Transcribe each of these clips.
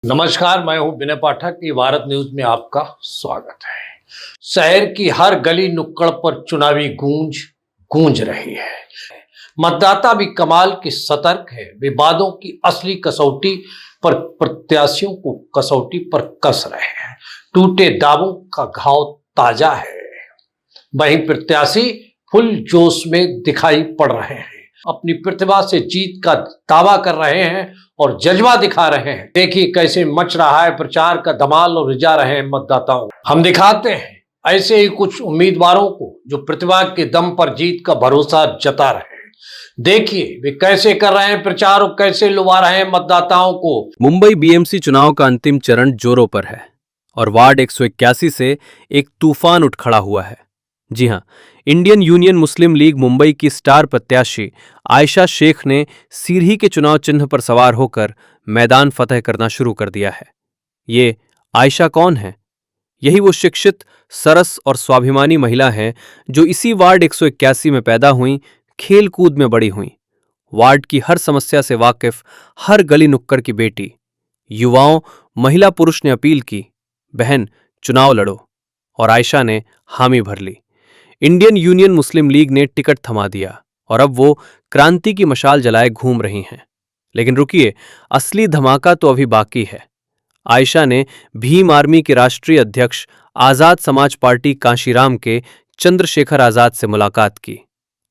नमस्कार, मैं हूं विनय पाठक। ये भारत न्यूज में आपका स्वागत है। शहर की हर गली नुक्कड़ पर चुनावी गूंज रही है। मतदाता भी कमाल के सतर्क है। विवादों की असली कसौटी पर प्रत्याशियों को कसौटी पर कस रहे हैं। टूटे दावों का घाव ताजा है। वहीं प्रत्याशी फुल जोश में दिखाई पड़ रहे हैं। अपनी प्रतिभा से जीत का दावा कर रहे हैं और जज्बा दिखा रहे हैं। देखिए कैसे मच रहा है प्रचार का धमाल और रिझा रहे हैं मतदाताओं। हम दिखाते हैं ऐसे ही कुछ उम्मीदवारों को जो प्रतिभा के दम पर जीत का भरोसा जता रहे हैं। देखिए वे कैसे कर रहे हैं प्रचार और कैसे लुभा रहे हैं मतदाताओं को। मुंबई बीएमसी चुनाव का अंतिम चरण जोरों पर है और वार्ड 181 से एक तूफान उठ खड़ा हुआ है। जी हां, इंडियन यूनियन मुस्लिम लीग मुंबई की स्टार प्रत्याशी आयशा शेख ने सीढ़ी के चुनाव चिन्ह पर सवार होकर मैदान फतह करना शुरू कर दिया है। ये आयशा कौन है? यही वो शिक्षित, सरस और स्वाभिमानी महिला हैं जो इसी वार्ड 181 में पैदा हुईं, खेल कूद में बड़ी हुईं। वार्ड की हर समस्या से वाकिफ, हर गली नुक्कड़ की बेटी। युवाओं, महिला पुरुष ने अपील की, बहन चुनाव लड़ो, और आयशा ने हामी भर ली। इंडियन यूनियन मुस्लिम लीग ने टिकट थमा दिया और अब वो क्रांति की मशाल जलाए घूम रही हैं। लेकिन रुकिए, असली धमाका तो अभी बाकी है। आयशा ने भीम आर्मी के राष्ट्रीय अध्यक्ष आजाद समाज पार्टी कांशीराम के चंद्रशेखर आजाद से मुलाकात की।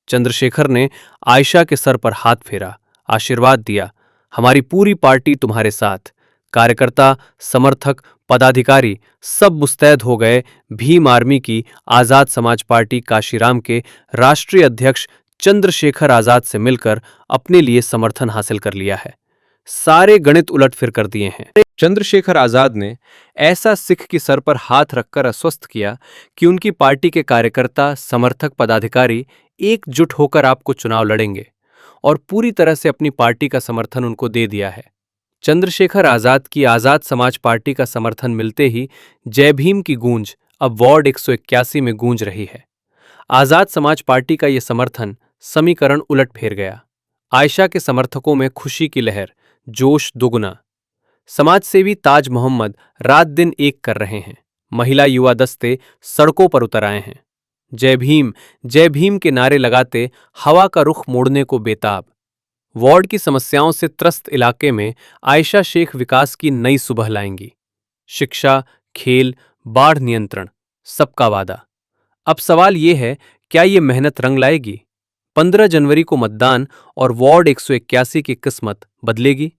चंद्रशेखर ने आयशा के सर पर हाथ फेरा, आशीर्वाद दिया, हमारी पूरी पार्टी तुम्हारे साथ। कार्यकर्ता, समर्थक, पदाधिकारी सब मुस्तैद हो गए भीम आर्मी की आजाद समाज पार्टी कांशीराम के राष्ट्रीय अध्यक्ष चंद्रशेखर आजाद से मिलकर अपने लिए समर्थन हासिल कर लिया है। सारे गणित उलटफिर कर दिए हैं। चंद्रशेखर आजाद ने ऐसा सिख की सर पर हाथ रखकर आश्वस्त किया कि उनकी पार्टी के कार्यकर्ता, समर्थक, पदाधिकारी एकजुट होकर आपको चुनाव लड़ेंगे और पूरी तरह से अपनी पार्टी का समर्थन उनको दे दिया है। चंद्रशेखर आजाद की आजाद समाज पार्टी का समर्थन मिलते ही जय भीम की गूंज अब वार्ड 181 में गूंज रही है। आजाद समाज पार्टी का ये समर्थन समीकरण उलट फेर गया। आयशा के समर्थकों में खुशी की लहर, जोश दुगुना। समाजसेवी ताज मोहम्मद रात दिन एक कर रहे हैं। महिला युवा दस्ते सड़कों पर उतर आए हैं। जय भीम के नारे लगाते हवा का रुख मोड़ने को बेताब। वार्ड की समस्याओं से त्रस्त इलाके में आयशा शेख विकास की नई सुबह लाएंगी। शिक्षा, खेल, बाढ़ नियंत्रण, सबका वादा। अब सवाल ये है, क्या ये मेहनत रंग लाएगी? 15 जनवरी को मतदान और वार्ड 181 की किस्मत बदलेगी।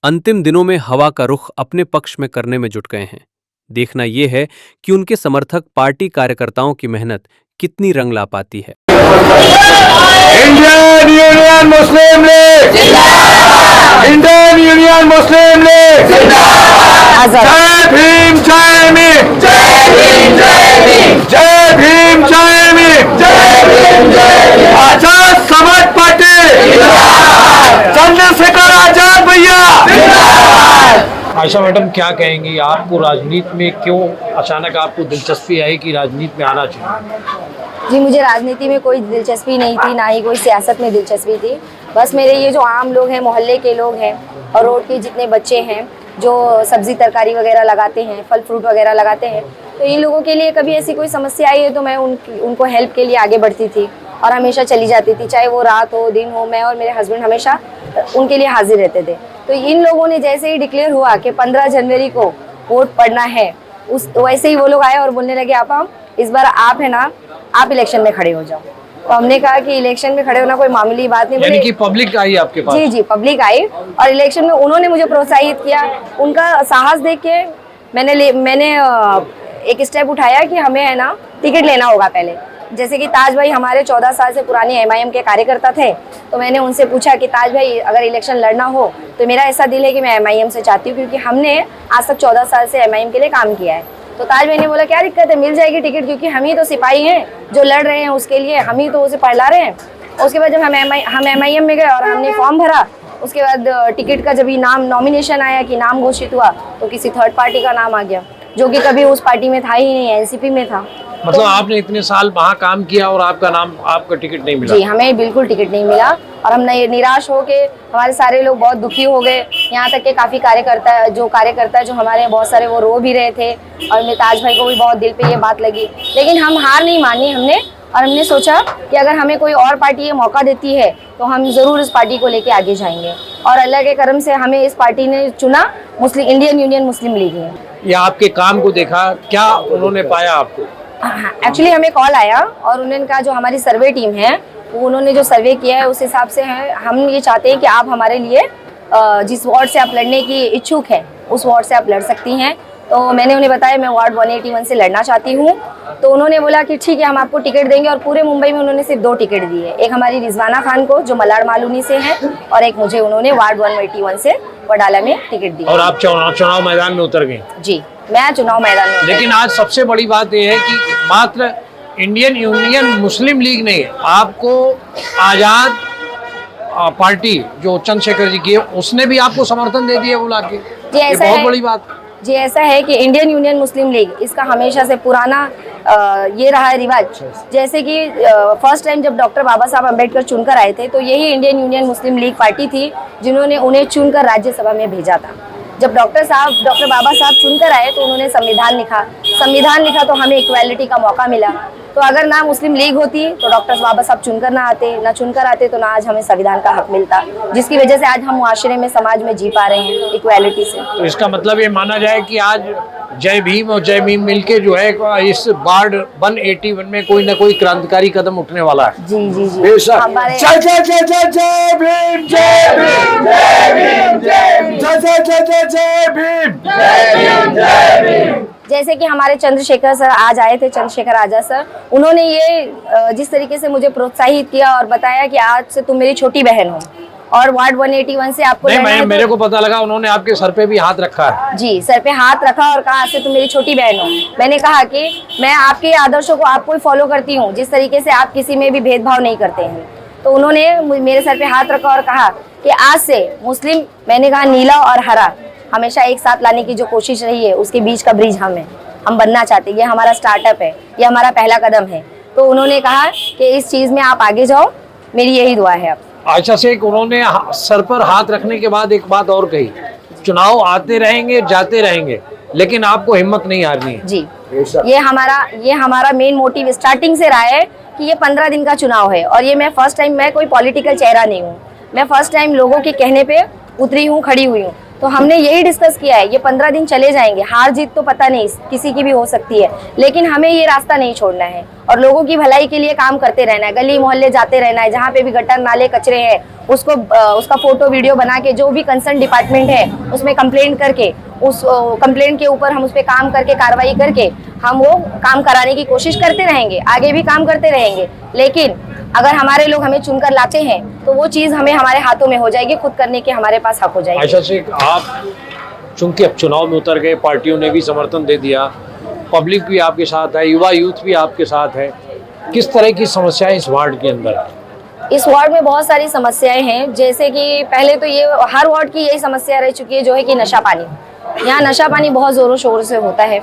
अंतिम दिनों में हवा का रुख अपने पक्ष में करने में जुट गए हैं। देखना यह है कि उनके समर्थक पार्टी कार्यकर्ताओं की मेहनत कितनी रंग ला पाती है। इंडियन यूनियन मुस्लिम लीग जिंदाबाद! इंडियन यूनियन मुस्लिम लीग जिंदाबाद! जय भीम जय भीम जय भीम जय भीम जय भीम जय भीम जय भीम जय भीम। आजाद समाज पार्टी जिंदाबाद! चंद्रशेखर आजाद भैया जिंदाबाद! आयशा मैडम, क्या कहेंगी? आपको राजनीति में क्यों अचानक आपको दिलचस्पी आई कि राजनीति में आना चाहिए? जी, मुझे राजनीति में कोई दिलचस्पी नहीं थी, ना ही कोई सियासत में दिलचस्पी थी। बस मेरे ये जो आम लोग हैं, मोहल्ले के लोग हैं और रोड के जितने बच्चे हैं जो सब्जी तरकारी वगैरह लगाते हैं, फल फ्रूट वगैरह लगाते हैं, तो इन लोगों के लिए कभी ऐसी कोई समस्या आई है तो मैं उनको हेल्प के लिए आगे बढ़ती थी और हमेशा चली जाती थी, चाहे वो रात हो दिन हो। मैं और मेरे हस्बैंड हमेशा उनके लिए हाजिर रहते थे। तो इन लोगों ने जैसे ही डिक्लेयर हुआ कि 15 जनवरी को वोट पड़ना है, वैसे ही वो लोग आए और बोलने लगे, आप इस बार आप है ना, आप इलेक्शन में खड़े हो जाओ। तो हमने कहा कि इलेक्शन में खड़े होना कोई मामूली बात नहीं। यानी कि पब्लिक आई आपके पास? जी, पब्लिक आई और इलेक्शन में उन्होंने मुझे प्रोत्साहित किया। उनका साहस देख के मैंने एक स्टेप उठाया कि हमें है ना टिकट लेना होगा पहले। जैसे कि ताज भाई हमारे 14 साल से पुराने एमआईएम के कार्यकर्ता थे, तो मैंने उनसे पूछा कि ताज भाई अगर इलेक्शन लड़ना हो तो मेरा ऐसा दिल है कि मैं एमआईएम से चाहती हूँ, क्योंकि हमने आज तक 14 साल से एमआईएम के लिए काम किया है। तो ताज भाई ने बोला क्या दिक्कत है, मिल जाएगी टिकट, क्योंकि हम ही तो सिपाही हैं जो लड़ रहे हैं, उसके लिए हम ही तो उसे पढ़ला रहे हैं। उसके बाद जब हम एमआईएम में गए और हमने फॉर्म भरा, उसके बाद टिकट का जब ही नाम नॉमिनेशन आया कि नाम घोषित हुआ, तो किसी थर्ड पार्टी का नाम आ गया जो कि कभी उस पार्टी में था ही नहीं, एनसीपी में था। मतलब आपने इतने साल वहाँ काम किया और आपका टिकट नहीं मिला? जी, हमें बिल्कुल टिकट नहीं मिला और हम निराश हो के हमारे सारे लोग बहुत दुखी हो गए। यहाँ तक के काफ़ी कार्यकर्ता जो हमारे यहाँ बहुत सारे वो रो भी रहे थे और मेरे ताज भाई को भी बहुत दिल पे ये बात लगी। लेकिन हम हार नहीं मानी हमने सोचा कि अगर हमें कोई और पार्टी ये मौका देती है तो हम ज़रूर इस पार्टी को लेके आगे जाएंगे। और अल्लाह के करम से हमें इस पार्टी ने चुना, इंडियन यूनियन मुस्लिम लीग ने। या आपके काम को देखा, क्या उन्होंने पाया आपको? एक्चुअली हमें कॉल आया और उन्होंने कहा जो हमारी सर्वे टीम है वो उन्होंने जो सर्वे किया है उस हिसाब से है, हम ये चाहते हैं कि आप हमारे लिए जिस वार्ड से आप लड़ने की इच्छुक हैं उस वार्ड से आप लड़ सकती हैं। तो मैंने उन्हें बताया मैं वार्ड 181 से लड़ना चाहती हूँ। तो उन्होंने बोला कि ठीक है हम आपको टिकट देंगे और पूरे मुंबई में उन्होंने सिर्फ 2 टिकट दिए, एक हमारी रिजवाना खान को जो मलाड मालूनी से हैं और एक मुझे उन्होंने वार्ड 181 से वडाला में टिकट दी। और आप चुनाव मैदान में उतर गए? जी, मैं चुनाव मैदान में। लेकिन आज सबसे बड़ी बात यह है कि मात्र इंडियन यूनियन मुस्लिम लीग ने आपको आजाद पार्टी जो चंद्रशेखर जी की है उसने भी आपको समर्थन दे दिया बुला के। जी, ये ऐसा बहुत है। बड़ी बात। जी, ऐसा है कि इंडियन यूनियन मुस्लिम लीग इसका हमेशा से पुराना ये रहा है रिवाज। जैसे कि फर्स्ट टाइम जब डॉक्टर बाबा साहब अम्बेडकर चुनकर आए थे तो यही इंडियन यूनियन मुस्लिम लीग पार्टी थी जिन्होंने उन्हें चुनकर राज्यसभा में भेजा था। जब डॉक्टर बाबा साहब चुनकर आए तो उन्होंने संविधान लिखा तो हमें इक्वालिटी का मौका मिला। तो अगर ना मुस्लिम लीग होती तो डॉक्टर बाबा साहब चुनकर आते तो ना आज हमें संविधान का हक मिलता, जिसकी वजह से आज हम मुआशरे में समाज में जी पा रहे हैं इक्वालिटी से। तो इसका मतलब ये माना जाए कि आज जय भीम और जय भीम मिलके जो है इस वार्ड 181 में कोई ना कोई क्रांतिकारी कदम उठने वाला है। जी जी जी बेशक। हमारे जय जय जय जय जय भीम, जय भीम, जय भीम, जय भीम, जय जय जय जय जय भीम, जय भीम, जय भीम। जैसे कि हमारे चंद्रशेखर सर आज आए थे, चंद्रशेखर आजाद सर, उन्होंने ये जिस तरीके से मुझे प्रोत्साहित किया और बताया कि आज से तुम मेरी छोटी बहन हो और वार्ड 181 से आपको नहीं, लड़ना है मेरे को पता लगा उन्होंने आपके सर पे भी हाथ रखा है। जी, सर पे हाथ रखा और कहा आज से तुम मेरी छोटी बहन हो। मैंने कहा कि मैं आपके आदर्शों को आपको ही फॉलो करती हूँ, जिस तरीके से आप किसी में भी भेदभाव नहीं करते हैं। तो उन्होंने मेरे सर पे हाथ रखा और कहा कि आज से मुस्लिम, मैंने कहा नीला और हरा हमेशा एक साथ लाने की जो कोशिश रही है उसके बीच का ब्रिज हम बनना चाहते हैं। ये हमारा स्टार्टअप है, ये हमारा पहला कदम है। तो उन्होंने कहा कि इस चीज़ में आप आगे जाओ, मेरी यही दुआ है। अब आयशा शेख उन्होंने सर पर हाथ रखने के बाद एक बात और कही, चुनाव आते रहेंगे जाते रहेंगे लेकिन आपको हिम्मत नहीं हारनी है। जी, ये हमारा मेन मोटिव स्टार्टिंग से रहा है कि ये 15 दिन का चुनाव है और ये मैं कोई पॉलिटिकल चेहरा नहीं हूँ, मैं फर्स्ट टाइम लोगों के कहने पे उतरी हूँ, खड़ी हुई हूँ। तो हमने यही डिस्कस किया है, ये 15 दिन चले जाएंगे, हार जीत तो पता नहीं किसी की भी हो सकती है, लेकिन हमें ये रास्ता नहीं छोड़ना है और लोगों की भलाई के लिए काम करते रहना है, गली मोहल्ले जाते रहना है, जहाँ पे भी गटर नाले कचरे हैं उसका फोटो वीडियो बना के जो भी कंसर्न डिपार्टमेंट है उसमें कंप्लेंट करके उस कंप्लेंट के ऊपर हम उस पर काम करके कार्रवाई करके हम वो काम कराने की कोशिश करते रहेंगे, आगे भी काम करते रहेंगे। लेकिन अगर हमारे लोग हमें चुनकर लाते हैं तो वो चीज़ हमारे हाथों में हो जाएगी, खुद करने के हमारे पास हक हो जाएगी। आयशा शेख, आप चूंकि अब चुनाव में उतर गए, पार्टियों ने भी समर्थन दे दिया, पब्लिक भी आपके साथ है, युवा यूथ भी आपके साथ है, किस तरह की समस्याएं इस वार्ड के अंदर है? इस वार्ड में बहुत सारी समस्याएं हैं। जैसे कि पहले तो ये हर वार्ड की यही समस्या रह चुकी है जो है कि नशा पानी। यहाँ नशा पानी बहुत ज़ोरों शोर से होता है।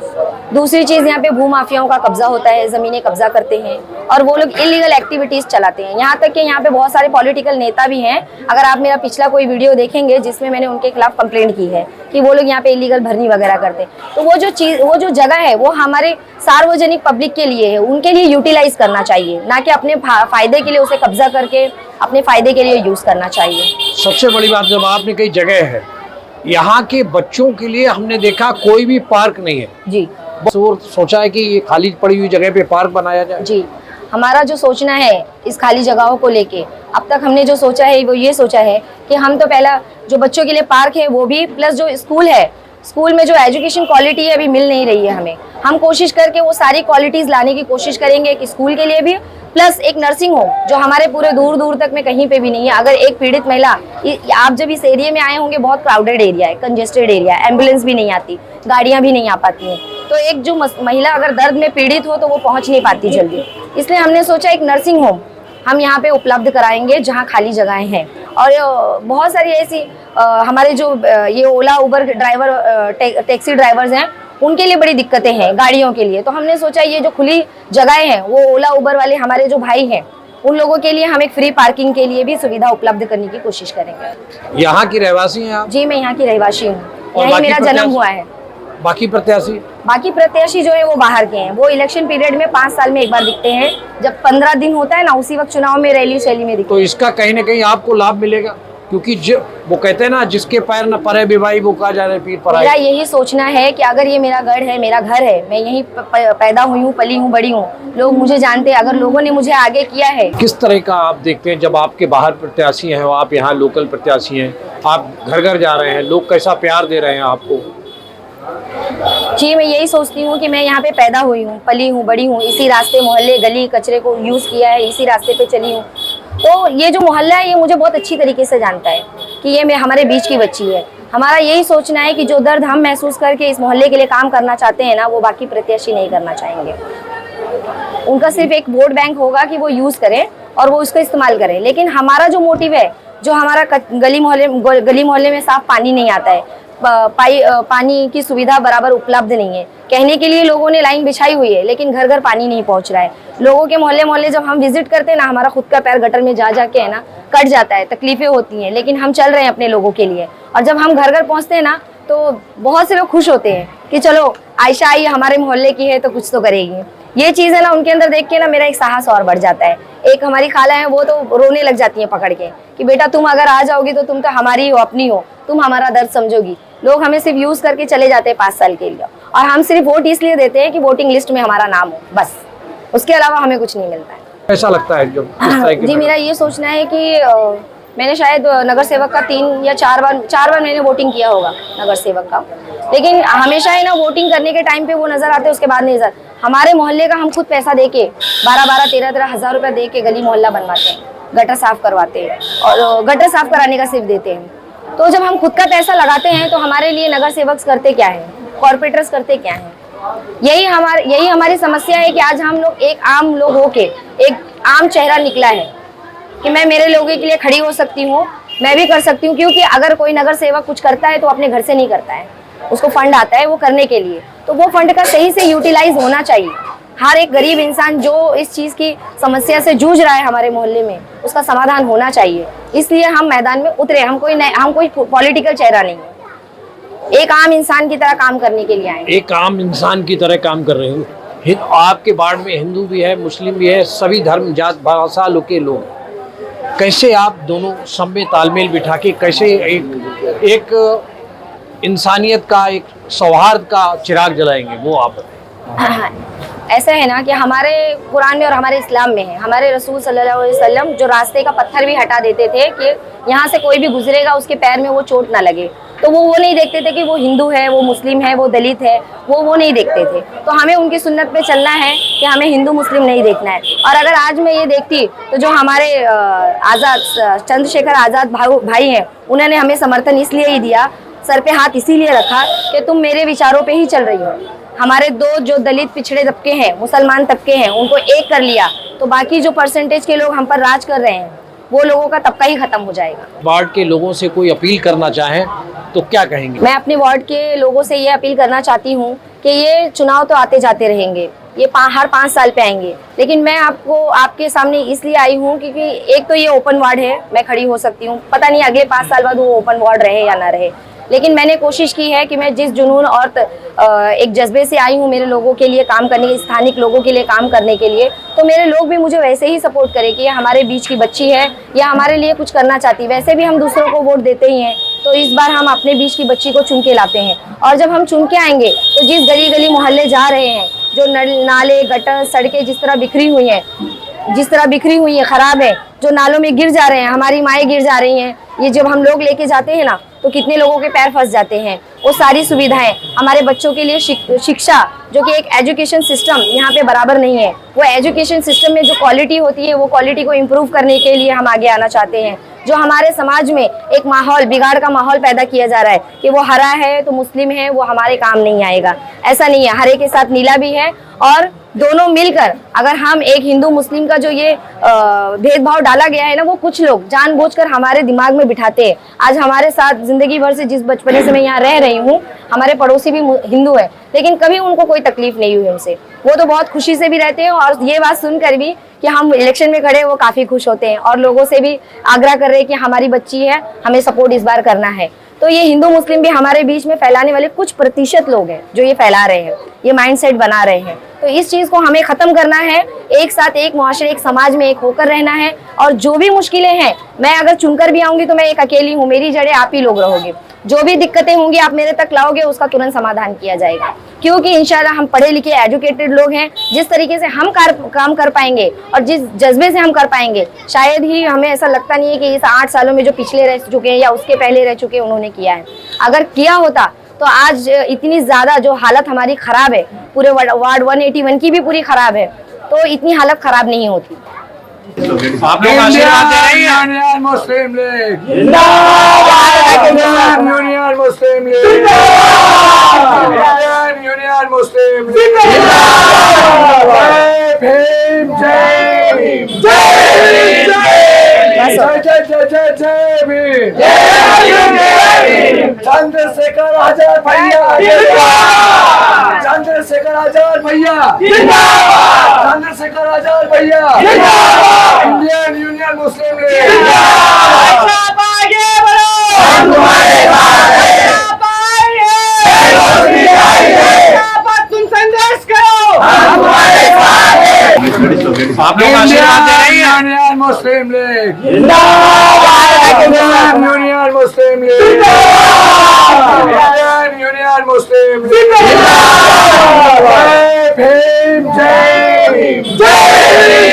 दूसरी चीज़, यहाँ पे भू माफियाओं का कब्जा होता है, ज़मीनें कब्जा करते हैं और वो लोग इलीगल एक्टिविटीज़ चलाते हैं। यहाँ तक कि यहाँ पे बहुत सारे पॉलिटिकल नेता भी हैं। अगर आप मेरा पिछला कोई वीडियो देखेंगे जिसमें मैंने उनके खिलाफ कंप्लेंट की है कि वो लोग यहाँ पे इलीगल भरनी वगैरह करते हैं, तो वो जो जगह है वो हमारे सार्वजनिक पब्लिक के लिए है, उनके लिए यूटिलाइज करना चाहिए, ना कि अपने फायदे के लिए उसे कब्जा करके अपने फायदे के लिए यूज़ करना चाहिए। सबसे बड़ी बात, जब आपने कई जगह है, यहाँ के बच्चों के लिए हमने देखा कोई भी पार्क नहीं है। जी, सोचा है कि ये खाली पड़ी हुई जगह पे पार्क बनाया जाए। जी, हमारा जो सोचना है इस खाली जगहों को लेके, अब तक हमने जो सोचा है वो ये सोचा है कि हम तो पहला जो बच्चों के लिए पार्क है वो भी, प्लस जो स्कूल है, स्कूल में जो एजुकेशन क्वालिटी है अभी मिल नहीं रही है हमें, हम कोशिश करके वो सारी क्वालिटीज़ लाने की कोशिश करेंगे कि स्कूल के लिए भी, प्लस एक नर्सिंग होम जो हमारे पूरे दूर दूर तक में कहीं पे भी नहीं है। अगर एक पीड़ित महिला, आप जब इस एरिया में आए होंगे, बहुत क्राउडेड एरिया है, कंजेस्टेड एरिया है, एम्बुलेंस भी नहीं आती, गाड़ियाँ भी नहीं आ पाती हैं, तो एक जो महिला अगर दर्द में पीड़ित हो तो वो पहुँच नहीं पाती जल्दी। इसलिए हमने सोचा एक नर्सिंग होम हम यहाँ पे उपलब्ध कराएंगे जहाँ खाली जगहें हैं। और बहुत सारी ऐसी हमारे जो ये ओला उबर ड्राइवर टैक्सी ड्राइवर्स हैं उनके लिए बड़ी दिक्कतें हैं गाड़ियों के लिए, तो हमने सोचा ये जो खुली जगहें हैं वो ओला उबर वाले हमारे जो भाई हैं उन लोगों के लिए हम एक फ्री पार्किंग के लिए भी सुविधा उपलब्ध करने की कोशिश करेंगे। यहाँ की रहवासी हैं आप? जी, मैं यहाँ की रहवासी हूँ, और यहीं बाकी मेरा प्रत्याशी? जन्म हुआ है। बाकी प्रत्याशी? बाकी प्रत्याशी जो है वो बाहर के हैं, वो इलेक्शन पीरियड में 5 साल में एक बार दिखते हैं, जब 15 दिन होता है ना उसी वक्त चुनाव में रैली शैली में दिखते तो इसका कहीं ना कहीं आपको लाभ मिलेगा, क्योंकि वो कहते हैं ना, जिसके पैर न परे बिवाई वो कहा जा रहे पीर हैं। मेरा पराई। यही सोचना है कि अगर ये मेरा गढ़ है, मेरा घर है, मैं यहीं पैदा हुई हूँ, पली हूँ, बड़ी हूँ, लोग मुझे जानते हैं, अगर लोगों ने मुझे आगे किया है। किस तरह का आप देखते हैं जब आपके बाहर प्रत्याशी हैं, आप यहाँ लोकल प्रत्याशी हैं, आप घर घर जा रहे हैं, लोग कैसा प्यार दे रहे हैं आपको? जी, मैं यही सोचती हूँ कि मैं यहाँ पे पैदा हुई हूँ, पली हूँ, बड़ी हूँ, इसी रास्ते मोहल्ले गली कचरे को यूज़ किया है, इसी रास्ते पे चली हूँ। तो ये जो मोहल्ला है ये मुझे बहुत अच्छी तरीके से जानता है कि ये मैं हमारे बीच की बच्ची है। हमारा यही सोचना है कि जो दर्द हम महसूस करके इस मोहल्ले के लिए काम करना चाहते हैं ना, वो बाकी प्रत्याशी नहीं करना चाहेंगे। उनका सिर्फ एक वोट बैंक होगा कि वो यूज़ करें और वो उसका इस्तेमाल करें, लेकिन हमारा जो मोटिव है, जो हमारा गली मोहल्ले में साफ पानी नहीं आता है, पानी की सुविधा बराबर उपलब्ध नहीं है, कहने के लिए लोगों ने लाइन बिछाई हुई है लेकिन घर घर पानी नहीं पहुंच रहा है। लोगों के मोहल्ले जब हम विजिट करते हैं ना, हमारा खुद का पैर गटर में जा के है ना कट जाता है, तकलीफें होती हैं, लेकिन हम चल रहे हैं अपने लोगों के लिए। और जब हम घर घर पहुंचते हैं ना तो बहुत से लोग खुश होते हैं कि चलो आयशा आई हमारे मोहल्ले की है तो कुछ तो करेगी। ये चीज़ है ना, उनके अंदर देख के ना मेरा एक साहस और बढ़ जाता है। एक हमारी खाला है, वो तो रोने लग जाती हैं पकड़ के कि बेटा तुम अगर आ जाओगी तो तुम तो हमारी हो, अपनी हो, तुम हमारा दर्द समझोगी। लोग हमें सिर्फ यूज करके चले जाते हैं 5 साल के लिए, और हम सिर्फ वोट इसलिए देते हैं कि वोटिंग लिस्ट में हमारा नाम हो, बस। उसके अलावा हमें कुछ नहीं मिलता है। ऐसा लगता है जब इस तरह की जी, मेरा ये सोचना है कि मैंने शायद नगर सेवक का 3 या 4 बार मैंने वोटिंग किया होगा नगर सेवक का, लेकिन हमेशा ही ना वोटिंग करने के टाइम पे वो नजर आते हैं, उसके बाद नहीं नजर। हमारे मोहल्ले का हम खुद पैसा दे के 12-13 हज़ार रुपया दे के गली मोहल्ला बनवाते हैं, गटर साफ करवाते हैं, और गटर साफ कराने का सिर्फ देते हैं। तो जब हम खुद का पैसा लगाते हैं तो हमारे लिए नगर सेवक करते क्या है, कॉर्पोरेटर्स करते क्या है? यही हमारी समस्या है कि आज हम लोग एक आम लोग होके एक आम चेहरा निकला है कि मैं मेरे लोगों के लिए खड़ी हो सकती हूँ, मैं भी कर सकती हूँ। क्योंकि अगर कोई नगर सेवक कुछ करता है तो अपने घर से नहीं करता है, उसको फंड आता है वो करने के लिए, तो वो फंड का सही से यूटिलाइज होना चाहिए। हर एक गरीब इंसान जो इस चीज़ की समस्या से जूझ रहा है हमारे मोहल्ले में, उसका समाधान होना चाहिए। इसलिए हम मैदान में उतरे, हम कोई पॉलिटिकल चेहरा नहीं है, एक आम इंसान की तरह काम करने के लिए आए। एक आम इंसान की तरह काम कर रहे हो। आपके वार्ड में हिंदू भी है, मुस्लिम भी है, सभी धर्म जात भाषा के लोग। कैसे आप दोनों सब में तालमेल बिठा के कैसे एक इंसानियत का, एक सौहार्द का चिराग जलाएंगे, वो आप बताएं। ऐसा है ना कि हमारे कुरान में और हमारे इस्लाम में है, हमारे रसूल सल्लल्लाहु अलैहि वसल्लम जो रास्ते का पत्थर भी हटा देते थे कि यहाँ से कोई भी गुजरेगा उसके पैर में वो चोट ना लगे, तो वो नहीं देखते थे कि वो हिंदू है, वो मुस्लिम है, वो दलित है, वो नहीं देखते थे। तो हमें उनकी सुन्नत पे चलना है कि हमें हिंदू मुस्लिम नहीं देखना है। और अगर आज मैं ये देखती तो जो हमारे चंद्रशेखर आज़ाद भाई हैं, उन्होंने हमें समर्थन इसलिए ही दिया, सर पे हाथ इसीलिए रखा कि तुम मेरे विचारों पे ही चल रही हो। हमारे 2 जो दलित पिछड़े तबके हैं, मुसलमान तबके हैं, उनको एक कर लिया तो बाकी जो परसेंटेज के लोग हम पर राज कर रहे हैं वो लोगों का तबका ही खत्म हो जाएगा। वार्ड के लोगों से कोई अपील करना चाहें तो क्या कहेंगे? मैं अपने वार्ड के लोगों से ये अपील करना चाहती हूँ कि ये चुनाव तो आते जाते रहेंगे, ये हर 5 साल पे आएंगे, लेकिन मैं आपके सामने इसलिए आई हूँ क्योंकि एक तो ये ओपन वार्ड है, मैं खड़ी हो सकती हूँ, पता नहीं अगले 5 साल बाद वो ओपन वार्ड रहे या ना रहे, लेकिन मैंने कोशिश की है कि मैं जिस जुनून और एक जज्बे से आई हूँ मेरे लोगों के लिए काम करने, स्थानिक लोगों के लिए काम करने के लिए, तो मेरे लोग भी मुझे वैसे ही सपोर्ट करें कि ये हमारे बीच की बच्ची है या हमारे लिए कुछ करना चाहती है। वैसे भी हम दूसरों को वोट देते ही हैं, तो इस बार हम अपने बीच की बच्ची को चुन के लाते हैं। और जब हम चुन के आएंगे तो जिस गली गली मोहल्ले जा रहे हैं, जो नाले गटर सड़कें जिस तरह बिखरी हुई हैं, खराब है, जो नालों में गिर जा रहे हैं, हमारी माएँ गिर जा रही हैं, ये जब हम लोग लेके जाते हैं ना तो कितने लोगों के पैर फंस जाते हैं। वो सारी सुविधाएं, हमारे बच्चों के लिए शिक्षा, जो कि एक एजुकेशन सिस्टम यहाँ पे बराबर नहीं है, वो एजुकेशन सिस्टम में जो क्वालिटी होती है वो क्वालिटी को इम्प्रूव करने के लिए हम आगे आना चाहते हैं। जो हमारे समाज में एक माहौल, बिगाड़ का माहौल पैदा किया जा रहा है कि वो हरा है तो मुस्लिम है, वो हमारे काम नहीं आएगा, ऐसा नहीं है। हरे के साथ नीला भी है और दोनों मिलकर अगर हम एक हिंदू मुस्लिम का जो ये भेदभाव डाला गया है ना, वो कुछ लोग जानबूझकर हमारे दिमाग में बिठाते हैं। आज हमारे साथ जिंदगी भर से जिस बचपने से मैं यहाँ रह रही हूँ, हमारे पड़ोसी भी हिंदू है, लेकिन कभी उनको कोई तकलीफ नहीं हुई हमसे। वो तो बहुत खुशी से भी रहते हैं और ये बात सुनकर भी कि हम इलेक्शन में खड़े, वो काफी खुश होते हैं और लोगों से भी आग्रह कर रहे हैं कि हमारी बच्ची है, हमें सपोर्ट इस बार करना है। तो ये हिंदू मुस्लिम भी हमारे बीच में फैलाने वाले कुछ प्रतिशत लोग हैं जो ये फैला रहे हैं, ये माइंडसेट बना रहे हैं। तो इस चीज को हमें खत्म करना है, एक साथ एक मुआशरे, एक समाज में एक होकर रहना है। और जो भी मुश्किलें हैं, मैं अगर चुनकर भी आऊंगी तो मैं एक अकेली हूँ, मेरी जड़ें आप ही लोग रहोगे। जो भी दिक्कतें होंगी आप मेरे तक लाओगे, उसका तुरंत समाधान किया जाएगा, क्योंकि इंशाल्लाह हम पढ़े लिखे एजुकेटेड लोग हैं। जिस तरीके से हम काम कर पाएंगे और जिस जज्बे से हम कर पाएंगे, शायद ही हमें ऐसा लगता नहीं है कि इस 8 सालों में जो पिछले रह चुके हैं या उसके पहले रह चुके हैं उन्होंने किया है। अगर किया होता तो आज इतनी ज्यादा जो हालत हमारी खराब है, पूरे वार्ड 181 की भी पूरी खराब है, तो इतनी हालत खराब नहीं होती। आप लोग आशीर्वाद दे रही हैं? यूनियन मुस्लिम लीग जिंदाबाद, यूनियन मुस्लिम लीग जिंदाबाद, यूनियन मुस्लिम लीग जिंदाबाद। जय भीम, जय भीम, जय भीम, जय जय जय जय भीम, जय भीम। चंद्रशेखर आजाद भैया जिंदाबाद, चंद्रशेखर आजाद भैया जिंदाबाद, चंद्रशेखर आजाद भैया जिंदाबाद, इंडियन यूनियन मुस्लिम लीग जिंदाबाद। आगे बढ़ो, हम तुम्हारे साथ हैं, तुम संघर्ष करो, हम तुम्हारे साथ हैं। आप लोग आशीर्वाद दे रही हैं? यूनियन मुस्लिम लीग जिंदाबाद, यूनियन मुस्लिम लीग जिंदाबाद, यूनियन मुस्लिम लीग जिंदाबाद। जय भीम, जय भीम, जय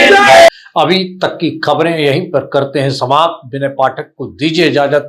भीम। अभी तक की खबरें यहीं पर करते हैं समाप्त। विनय पाठक को दीजिए इजाजत।